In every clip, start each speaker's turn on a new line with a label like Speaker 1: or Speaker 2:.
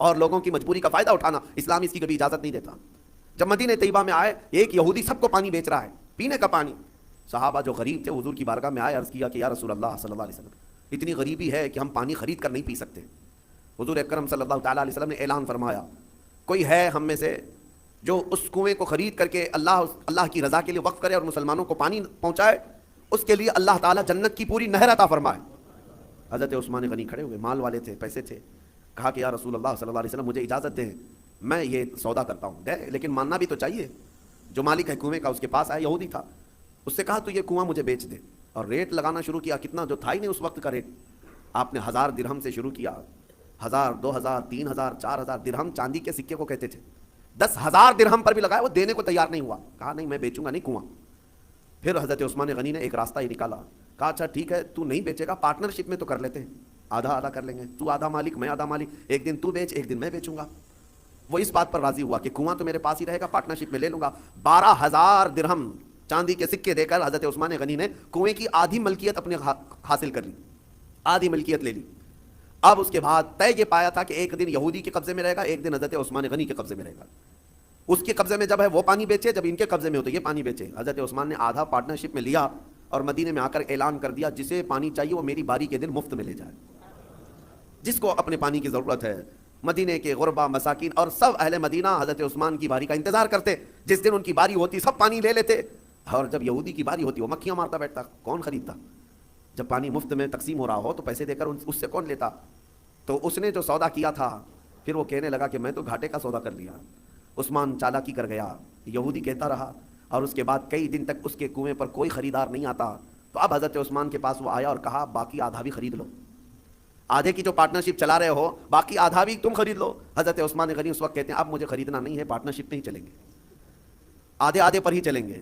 Speaker 1: اور لوگوں کی مجبوری کا فائدہ اٹھانا اسلام اس کی کبھی اجازت نہیں دیتا۔ جب مدینہ طیبہ میں آئے، ایک یہودی سب کو پانی بیچ رہا ہے، پینے کا پانی۔ صحابہ جو غریب تھے حضور کی بارگاہ میں آئے، عرض کیا کہ یا رسول اللہ صلی اللہ علیہ وسلم، اتنی غریبی ہے کہ ہم پانی خرید کر نہیں پی سکتے۔ حضور اکرم صلی اللہ تعالیٰ علیہ وسلم نے اعلان فرمایا، کوئی ہے ہم میں سے جو اس کنویں کو خرید کر کے اللہ کی رضا کے لیے وقف کرے اور مسلمانوں کو پانی پہنچائے، اس کے لیے اللہ تعالیٰ جنت کی پوری نہر عطا فرمائے۔ حضرت عثمان غنی کھڑے ہوئے، مال والے تھے، پیسے تھے، کہا کہ یا رسول اللہ صلی اللہ علیہ وسلم مجھے اجازت دیں، میں یہ سودا کرتا ہوں۔ دے لیکن ماننا بھی تو چاہیے۔ جو مالک ہے کنویں کا اس کے پاس آیا، یہودی تھا، اس سے کہا تو یہ کنواں مجھے بیچ دے، اور ریٹ لگانا شروع کیا، کتنا جو تھا ہی نہیں اس وقت کا ریٹ۔ آپ نے 1000 درہم سے شروع کیا، 1000 2000 3000 4000 درہم چاندی کے سکے کو کہتے تھے، 10,000 درہم پر بھی لگایا، وہ دینے کو تیار نہیں ہوا، کہا نہیں میں بیچوں گا نہیں کنواں۔ پھر حضرت عثمان غنی نے ایک راستہ ہی نکالا، کہا اچھا ٹھیک ہے تو نہیں بیچے گا، پارٹنرشپ میں تو کر لیتے ہیں، آدھا آدھا کر لیں گے، تو آدھا مالک میں آدھا مالک، ایک دن تو بیچ ایک دن میں بیچوں گا۔ وہ اس بات پر راضی ہوا کہ کنواں تو میرے پاس ہی رہے گا، پارٹنرشپ میں لے لوں گا۔ 12,000 درہم چاندی کے سکے دے کر حضرت عثمان غنی نے کنویں کی آدھی ملکیت اپنے حاصل کر لی، آدھی ملکیت لے لی۔ اب اس کے بعد طے یہ پایا تھا کہ ایک دن یہودی کے قبضے میں رہے گا، ایک دن حضرت عثمان غنی کے قبضے میں رہے گا۔ اس کے قبضے میں جب ہے وہ پانی بیچے، جب ان کے قبضے میں ہو تو یہ پانی بیچے۔ حضرت عثمان نے آدھا پارٹنرشپ میں لیا اور مدینے میں آ کر اعلان کر دیا جسے پانی چاہیے وہ میری باری کے دن مفت میں لے جائے، جس کو اپنے پانی کی ضرورت ہے۔ مدینے کے غربا مساکین اور سب اہل مدینہ حضرت عثمان کی باری کا انتظار کرتے، جس دن ان کی باری ہوتی سب پانی لے لیتے، اور جب یہودی کی باری ہوتی وہ مکھیاں مارتا بیٹھتا، کون خریدتا؟ جب پانی مفت میں تقسیم ہو رہا ہو تو پیسے دے کر اس سے کون لیتا؟ تو اس نے جو سودا کیا تھا پھر وہ کہنے لگا کہ میں تو گھاٹے کا سودا کر لیا۔ عثمان چالاکی کر گیا، یہودی کہتا رہا، اور اس کے بعد کئی دن تک اس کے کنویں پر کوئی خریدار نہیں آتا۔ تو اب حضرت عثمان کے پاس وہ آیا اور کہا باقی آدھا بھی خرید لو، آدھے کی جو پارٹنرشپ چلا رہے ہو باقی آدھا بھی تم خرید لو۔ حضرت عثمان غنی اس وقت کہتے ہیں اب مجھے خریدنا نہیں ہے، پارٹنرشپ نہیں چلیں گے، آدھے آدھے پر ہی چلیں گے۔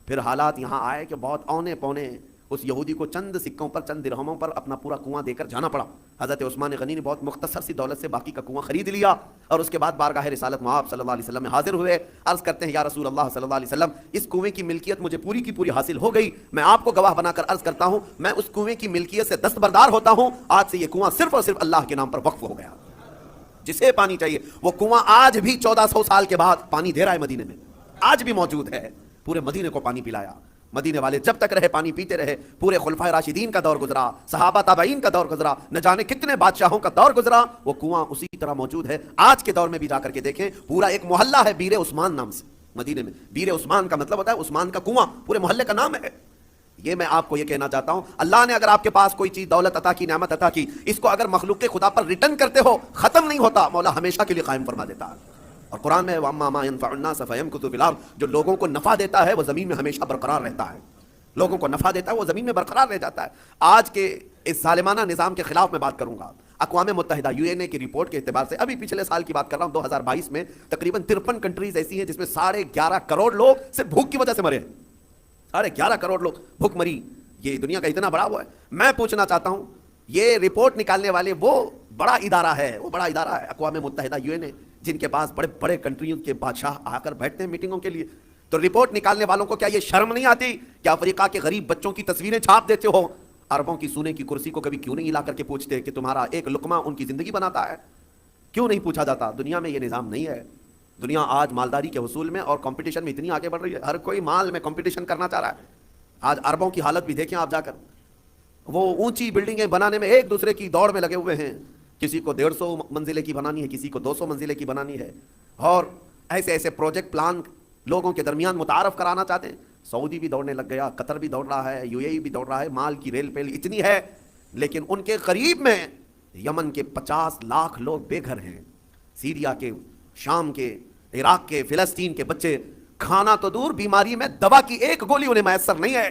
Speaker 1: پھر حالات یہاں آئے کہ بہت اونے پونے اس یہودی کو چند سکوں پر چند درہموں پر اپنا پورا کنواں دے کر جانا پڑا۔ حضرت عثمان غنی نے بہت مختصر سی دولت سے باقی کا کنواں خرید لیا، اور اس کے بعد بارگاہ رسالت مآب صلی اللہ علیہ وسلم میں حاضر ہوئے، عرض کرتے ہیں یا رسول اللہ صلی اللہ علیہ وسلم اس کنویں کی ملکیت مجھے پوری کی پوری حاصل ہو گئی، میں آپ کو گواہ بنا کر عرض کرتا ہوں میں اس کنویں کی ملکیت سے دستبردار ہوتا ہوں، آج سے یہ کنواں صرف اور صرف اللہ کے نام پر وقف ہو گیا۔ جسے پانی چاہیے وہ کنواں آج بھی 1400 سال کے بعد پانی دے رہا ہے، مدینے میں آج بھی موجود ہے، پورے مدینے کو پانی پلایا۔ مدینے والے جب تک رہے پانی پیتے رہے، پورے خلفائے راشدین کا دور گزرا، صحابہ تابعین کا دور گزرا، نہ جانے کتنے بادشاہوں کا دور گزرا، وہ کنواں اسی طرح موجود ہے۔ آج کے دور میں بھی جا کر کے دیکھیں، پورا ایک محلہ ہے بیر عثمان نام سے مدینے میں۔ بیر عثمان کا مطلب ہوتا ہے عثمان کا کنواں، پورے محلے کا نام ہے۔ یہ میں آپ کو یہ کہنا چاہتا ہوں، اللہ نے اگر آپ کے پاس کوئی چیز دولت عطا کی، نعمت عطا کی، اس کو اگر مخلوق کے خدا پر ریٹرن کرتے ہو ختم نہیں ہوتا، مولا ہمیشہ کے لیے قائم فرما دیتا ہے۔ اور قرآن میں وَأَمَّا مَا يَنفَعُ النَّاسَ فَيَمْكُثُ فِي الْأَرْضِ، جو لوگوں کو نفع دیتا ہے وہ زمین میں ہمیشہ برقرار رہتا ہے، لوگوں کو نفع دیتا ہے وہ زمین میں برقرار رہ جاتا ہے۔ آج کے اس ظالمانہ نظام کے خلاف میں بات کروں گا۔ اقوام متحدہ UN کی رپورٹ کے اعتبار سے، ابھی پچھلے سال کی بات کر رہا ہوں، 2022 میں تقریباً 53 کنٹریز ایسی ہیں جس میں 11.5 کروڑ لوگ صرف بھوک کی وجہ سے مرے ہیں۔ 11.5 کروڑ لوگ بھوک مری، یہ دنیا کا اتنا بڑا وہ ہے۔ میں پوچھنا چاہتا ہوں، یہ رپورٹ نکالنے والے وہ بڑا ادارہ ہے، وہ بڑا ادارہ ہے اقوام متحدہ UN، جن کے پاس بڑے بڑے کنٹریوں کے بادشاہ آ کر بیٹھتے ہیں میٹنگوں کے لیے، تو رپورٹ نکالنے والوں کو کیا یہ شرم نہیں آتی کہ افریقہ کے غریب بچوں کی تصویریں چھاپ دیتے ہو؟ عربوں کی سونے کی کرسی کو کبھی کیوں نہیں لا کر کے پوچھتے کہ تمہارا ایک لقمہ ان کی زندگی بناتا ہے؟ کیوں نہیں پوچھا جاتا؟ دنیا میں یہ نظام نہیں ہے۔ دنیا آج مالداری کے حصول میں اور کمپٹیشن میں اتنی آگے بڑھ رہی ہے، ہر کوئی مال میں کمپٹیشن کرنا چاہ رہا ہے۔ آج عربوں کی حالت بھی دیکھیں آپ جا کر، وہ اونچی بلڈنگیں بنانے میں ایک دوسرے کی دوڑ میں لگے ہوئے ہیں، کسی کو 150 منزلے کی بنانی ہے، کسی کو 200 منزلے کی بنانی ہے، اور ایسے ایسے پروجیکٹ پلان لوگوں کے درمیان متعارف کرانا چاہتے ہیں۔ سعودی بھی دوڑنے لگ گیا، قطر بھی دوڑ رہا ہے، UAE بھی دوڑ رہا ہے، مال کی ریل پیل اتنی ہے، لیکن ان کے قریب میں یمن کے 50 لاکھ لوگ بے گھر ہیں، سیریا کے، شام کے، عراق کے، فلسطین کے بچے کھانا تو دور، بیماری میں دوا کی ایک گولی انہیں میسر نہیں ہے،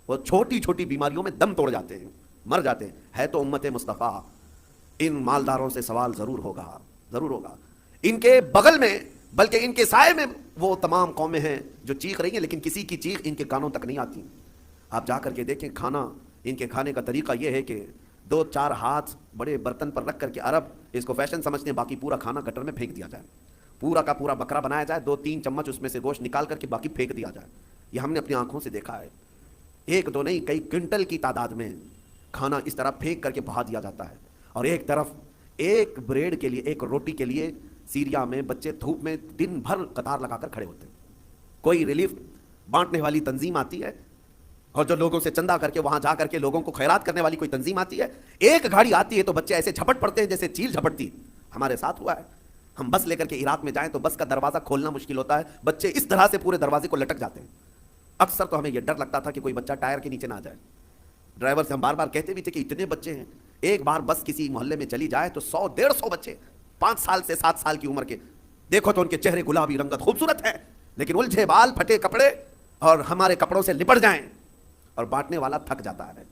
Speaker 1: وہ چھوٹی چھوٹی بیماریوں میں دم توڑ جاتے ہیں، مر جاتے ہیں۔ ہے تو امت مصطفیٰ، ان مالداروں سے سوال ضرور ہوگا، ضرور ہوگا۔ ان کے بغل میں بلکہ ان کے سائے میں وہ تمام قومیں ہیں جو چیخ رہی ہیں، لیکن کسی کی چیخ ان کے کانوں تک نہیں آتی۔ آپ جا کر کے دیکھیں، کھانا ان کے کھانے کا طریقہ یہ ہے کہ 2-4 ہاتھ بڑے برتن پر رکھ کر کے عرب اس کو فیشن سمجھتے ہیں، باقی پورا کھانا گٹر میں پھینک دیا جائے، پورا کا پورا بکرا بنایا جائے، 2-3 چمچ اس میں سے گوشت نکال کر کے باقی پھینک دیا جائے۔ یہ ہم نے اپنی آنکھوں سے دیکھا ہے، 1-2 نہیں کئی کنٹل کی تعداد میں کھانا اس طرح پھینک کر کے بہا دیا جاتا ہے، اور ایک طرف ایک بریڈ کے لیے، ایک روٹی کے لیے سیریا میں بچے دھوپ میں دن بھر قطار لگا کر کھڑے ہوتے ہیں. کوئی ریلیف بانٹنے والی تنظیم آتی ہے اور جو لوگوں سے چندہ کر کے وہاں جا کر کے لوگوں کو خیرات کرنے والی کوئی تنظیم آتی ہے، ایک گاڑی آتی ہے تو بچے ایسے جھپٹ پڑتے ہیں جیسے چیل جھپٹتی ہے. ہمارے ساتھ ہوا ہے. ہم بس لے کر کے عراق میں جائیں تو بس کا دروازہ کھولنا مشکل ہوتا ہے، بچے اس طرح سے پورے دروازے کو لٹک جاتے ہیں. اکثر تو ہمیں یہ ڈر لگتا تھا کہ کوئی بچہ ٹائر کے نیچے نہ آ جائے. ڈرائیور سے ہم بار بار کہتے بھی تھے کہ اتنے بچے ہیں، ایک بار بس کسی محلے میں چلی جائے تو 100-150 بچے 5 سال سے 7 سال کی عمر کے، دیکھو تو ان کے چہرے گلابی رنگت خوبصورت ہے، لیکن الجھے بال، پھٹے کپڑے اور ہمارے کپڑوں سے لپٹ جائیں اور بانٹنے والا تھک جاتا ہے.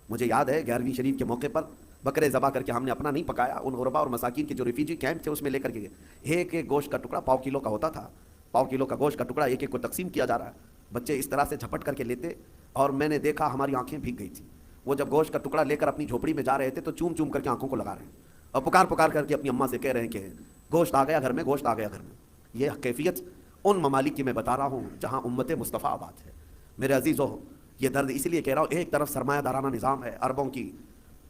Speaker 1: مجھے یاد ہے 11ویں شریف کے موقع پر بکرے ذبح کر کے ہم نے اپنا نہیں پکایا، ان غربا اور مساکین کے جو ریفیوجی کیمپ تھے اس میں لے کر کے گئے. ایک ایک گوشت کا ٹکڑا 1/4 کلو کا ہوتا تھا، 1/4 کلو کا گوشت کا ٹکڑا ایک ایک کو تقسیم کیا جا رہا ہے. بچے اس طرح سے جھپٹ کر کے لیتے اور میں نے دیکھا ہماری آنکھیں بھیگ گئی تھی. وہ جب گوشت کا ٹکڑا لے کر اپنی جھوپڑی میں جا رہے تھے تو چوم چوم کر کے آنکھوں کو لگا رہے ہیں اور پکار پکار کر کے اپنی اماں سے کہہ رہے ہیں کہ گوشت آ گیا گھر میں، گوشت آ گیا گھر میں. یہ کیفیت ان ممالک کی میں بتا رہا ہوں جہاں امت مصطفیٰ آباد ہے. میرے عزیزو، یہ درد اس لیے کہہ رہا ہوں، ایک طرف سرمایہ دارانہ نظام ہے، اربوں کی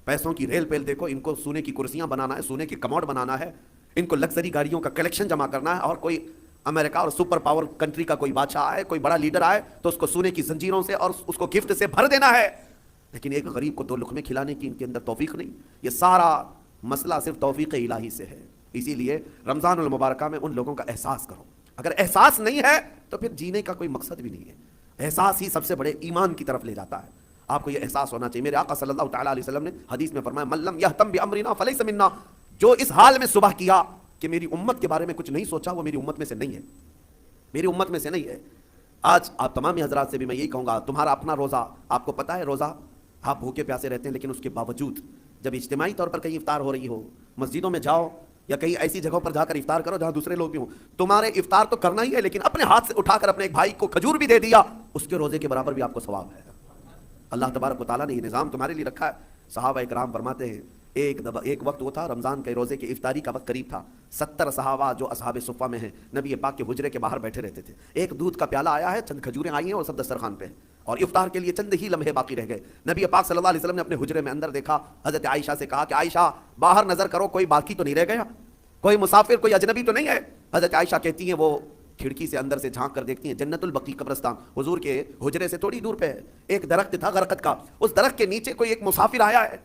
Speaker 1: پیسوں کی ریل پیل دیکھو، ان کو سونے کی کرسیاں بنانا ہے، سونے کی کموڈ بنانا ہے، ان کو لگژری گاڑیوں کا کلیکشن جمع کرنا ہے، اور کوئی امریکہ اور سپر پاور کنٹری کا کوئی بادشاہ آئے، کوئی بڑا لیڈر آئے تو اس کو سونے کی زنجیروں سے اور اس کو گفٹ سے بھر دینا ہے. لیکن ایک غریب کو 2 لقمے کھلانے کی ان کے اندر توفیق نہیں. یہ سارا مسئلہ صرف توفیق الہی سے ہے. اسی لیے رمضان المبارکہ میں ان لوگوں کا احساس کرو. اگر احساس نہیں ہے تو پھر جینے کا کوئی مقصد بھی نہیں ہے. احساس ہی سب سے بڑے ایمان کی طرف لے جاتا ہے. آپ کو یہ احساس ہونا چاہیے. میرے آقا صلی اللہ تعالیٰ علیہ وسلم نے حدیث میں فرمایا من لم یہتم بامرنا فلیس منا، جو اس حال میں صبح کیا کہ میری امت کے بارے میں کچھ نہیں سوچا، وہ میری امت میں سے نہیں ہے، میری امت میں سے نہیں ہے. آج آپ تمام حضرات سے بھی میں یہی کہوں گا، تمہارا اپنا روزہ، آپ کو پتہ ہے روزہ آپ بھوکے پیاسے رہتے ہیں، لیکن اس کے باوجود جب اجتماعی طور پر کہیں افطار ہو رہی ہو، مسجدوں میں جاؤ یا کہیں ایسی جگہوں پر جا کر افطار کرو جہاں دوسرے لوگ بھی ہوں، تمہارے افطار تو کرنا ہی ہے، لیکن اپنے ہاتھ سے اٹھا کر اپنے ایک بھائی کو کھجور بھی دے دیا، اس کے روزے کے برابر بھی آپ کو ثواب ہے. اللہ تبارک و تعالیٰ نے یہ نظام تمہارے لیے رکھا ہے. صحابہ کرام فرماتے ہیں ایک وقت وہ تھا رمضان کے روزے کے افطاری کا وقت قریب تھا. 70 صحابہ جو اصحاب صفہ میں ہیں نبی پاک کے حجرے کے باہر بیٹھے رہتے تھے. ایک دودھ کا پیالہ آیا ہے، چند کھجوریں آئی ہیں اور سب دسترخوان پہ ہیں، اور افطار کے لیے چند ہی لمحے باقی رہ گئے. نبی پاک صلی اللہ علیہ وسلم نے اپنے حجرے میں اندر دیکھا، حضرت عائشہ سے کہا کہ عائشہ باہر نظر کرو، کوئی باقی تو نہیں رہ گیا، کوئی مسافر، کوئی اجنبی تو نہیں ہے. حضرت عائشہ کہتی ہیں وہ کھڑکی سے اندر سے جھانک کر دیکھتی ہیں، جنت البقیع قبرستان حضور کے حجرے سے تھوڑی دور پہ ہے. ایک درخت تھا غرقد کا، اس درخت کے نیچے کوئی ایک مسافر آیا ہے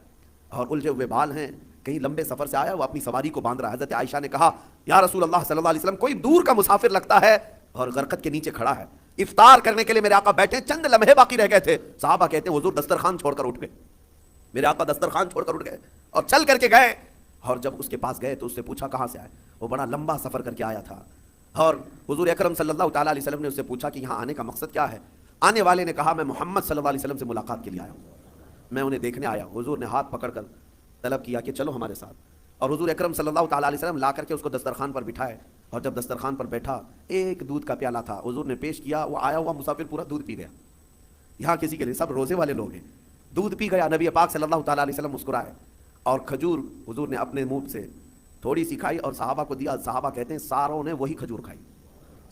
Speaker 1: اور الجھے ہوئے بال ہیں، کہیں لمبے سفر سے آیا، وہ اپنی سواری کو باندھ رہا ہے. حضرت عائشہ نے کہا یا رسول اللہ صلی اللہ علیہ وسلم، کوئی دور کا مسافر لگتا ہے اور غرقد کے نیچے کھڑا ہے. افطار کرنے کے لیے میرے آقا بیٹھے، چند لمحے باقی رہ گئے تھے. صحابہ کہتے ہیں حضور دسترخوان چھوڑ کر اٹھ گئے. میرے آقا دسترخوان چھوڑ کر اٹھ گئے اور چل کر کے گئے، اور جب اس کے پاس گئے تو اس سے پوچھا کہاں سے آئے. وہ بڑا لمبا سفر کر کے آیا تھا، اور حضور اکرم صلی اللہ تعالیٰ علیہ وسلم نے اس سے پوچھا کہ یہاں آنے کا مقصد کیا ہے. آنے والے نے کہا میں محمد صلی اللہ علیہ وسلم سے ملاقات کے لیے آیا ہوں، میں انہیں دیکھنے آیا. حضور نے ہاتھ پکڑ کر طلب کیا کہ چلو ہمارے ساتھ، اور حضور اکرم صلی اللہ تعالیٰ علیہ وسلم لا کر کے اس کو دسترخوان پر بٹھائے. اور جب دسترخوان پر بیٹھا، ایک دودھ کا پیالہ تھا، حضور نے پیش کیا، وہ آیا ہوا مسافر پورا دودھ پی گیا. یہاں کسی کے لیے سب روزے والے لوگ ہیں، دودھ پی گیا. نبی پاک صلی اللہ تعالیٰ علیہ وسلم مسکرائے اور کھجور حضور نے اپنے منہ سے تھوڑی سی کھائی اور صحابہ کو دیا. صحابہ کہتے ہیں ساروں نے وہی کھجور کھائی،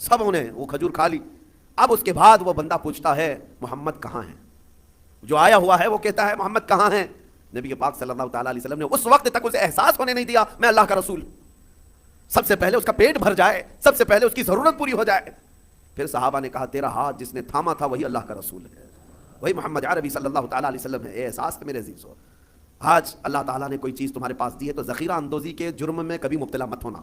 Speaker 1: سبوں نے وہ کھجور کھا لی. اب اس کے بعد وہ بندہ پوچھتا ہے محمد کہاں ہیں؟ جو آیا ہوا ہے وہ کہتا ہے محمد کہاں ہیں؟ نبی پاک صلی اللہ تعالیٰ علیہ وسلم نے اس وقت تک اسے احساس ہونے نہیں دیا میں اللہ کا رسول. سب سے پہلے اس کا پیٹ بھر جائے، سب سے پہلے اس کی ضرورت پوری ہو جائے. پھر صحابہ نے کہا تیرا ہاتھ جس نے تھاما تھا وہی اللہ کا رسول ہے، وہی محمد عربی صلی اللہ تعالیٰ علیہ وسلم ہے. احساس ہے میرے عزیزو. آج اللہ تعالیٰ نے کوئی چیز تمہارے پاس دی ہے تو ذخیرہ اندوزی کے جرم میں کبھی مبتلا مت ہونا.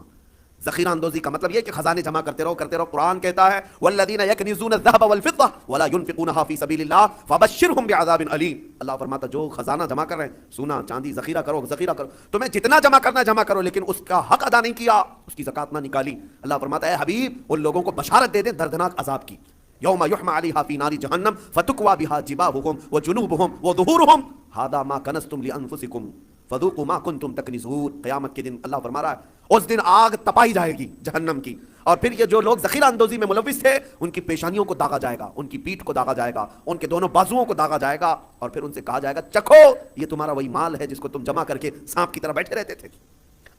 Speaker 1: ذخیرہ اندوزی کا مطلب یہ کہ خزانے جمع کرتے رہو کرتے رہو. قرآن کہتا ہے والذین یکنزون الذهب والفضة ولا ينفقونها في سبيل الله فبشرهم بعذاب الیم. اللہ فرماتا جو خزانہ جمع کر رہے ہیں، سونا چاندی ذخیرہ کرو ذخیرہ کرو، تمہیں جتنا جمع کرنا ہے جمع کرو، لیکن اس کا حق ادا نہیں کیا، اس کی زکات نہ نکالی. اللہ فرماتا ہے حبیب ان لوگوں کو بشارت دے دیں دردناک عذاب کی. یوم یحمى علیہا فی نار جہنم فتکوی بہا جباہہم وجنوبہم وظہورہم ھذا ما کنزتم لانفسکم فذوقوا ما کنتم تکنزون. قیامت کے دن اللہ فرما رہا ہے اس دن آگ تپائی جائے گی جہنم کی، اور پھر یہ جو لوگ ذخیرہ اندوزی میں ملوث تھے ان کی پیشانیوں کو داغا جائے گا، ان کی پیٹھ کو داغا جائے گا، ان کے دونوں بازوؤں کو داغا جائے گا، اور پھر ان سے کہا جائے گا چکھو یہ تمہارا وہی مال ہے جس کو تم جمع کر کے سانپ کی طرح بیٹھے رہتے تھے.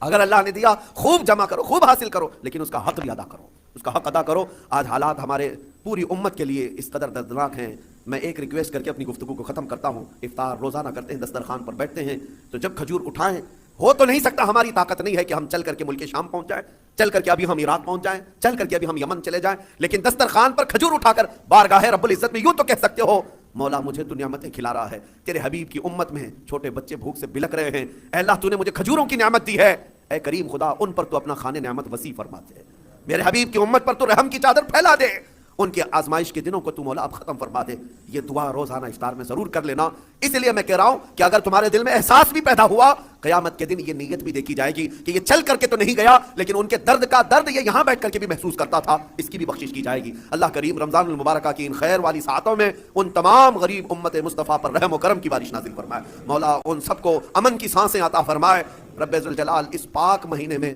Speaker 1: اگر اللہ نے دیا خوب جمع کرو، خوب حاصل کرو، لیکن اس کا حق بھی ادا کرو، اس کا حق ادا کرو. آج حالات ہمارے پوری امت کے لیے اس قدر دردناک ہیں. میں ایک ریکویسٹ کر کے اپنی گفتگو کو ختم کرتا ہوں. افطار روزانہ کرتے ہیں، دسترخوان پر بیٹھتے ہیں تو جب کھجور اٹھائیں ہو تو نہیں سکتا، ہماری طاقت نہیں ہے کہ ہم چل کر کے ملک شام پہنچ جائیں، چل کر کے ابھی ہم عراق پہنچ جائیں، چل کر کے ابھی ہم یمن چلے جائیں، لیکن دسترخوان پر کھجور اٹھا کر بارگاہ رب العزت میں یوں تو کہہ سکتے ہو مولا مجھے تو نعمتیں کھلا رہا ہے، تیرے حبیب کی امت میں چھوٹے بچے بھوک سے بلک رہے ہیں، اے اللہ تو نے مجھے کھجوروں کی نعمت دی ہے، اے کریم خدا ان پر تو اپنا خانے نعمت وسیع فرما دے، میرے حبیب کی امت پر تو رحم کی چادر پھیلا دے، ان کے آزمائش کے دنوں کو تو مولا اب ختم فرما دے۔ یہ دعا روزانہ افطار میں ضرور کر لینا۔ اس لیے میں کہہ رہا ہوں کہ اگر تمہارے دل میں احساس بھی پیدا ہوا، قیامت کے دن یہ نیت بھی دیکھی جائے گی کہ یہ چل کر کے تو نہیں گیا، لیکن ان کے درد کا درد یہ یہاں بیٹھ کر کے بھی محسوس کرتا تھا، اس کی بھی بخشش کی جائے گی۔ اللہ کریم رمضان المبارکہ کی ان خیر والی ساعتوں میں ان تمام غریب امت مصطفیٰ پر رحم و کرم کی بارش نازل فرمائے، مولا ان سب کو امن کی سانسیں عطا فرمائے۔ رب ذوالجلال اس پاک مہینے میں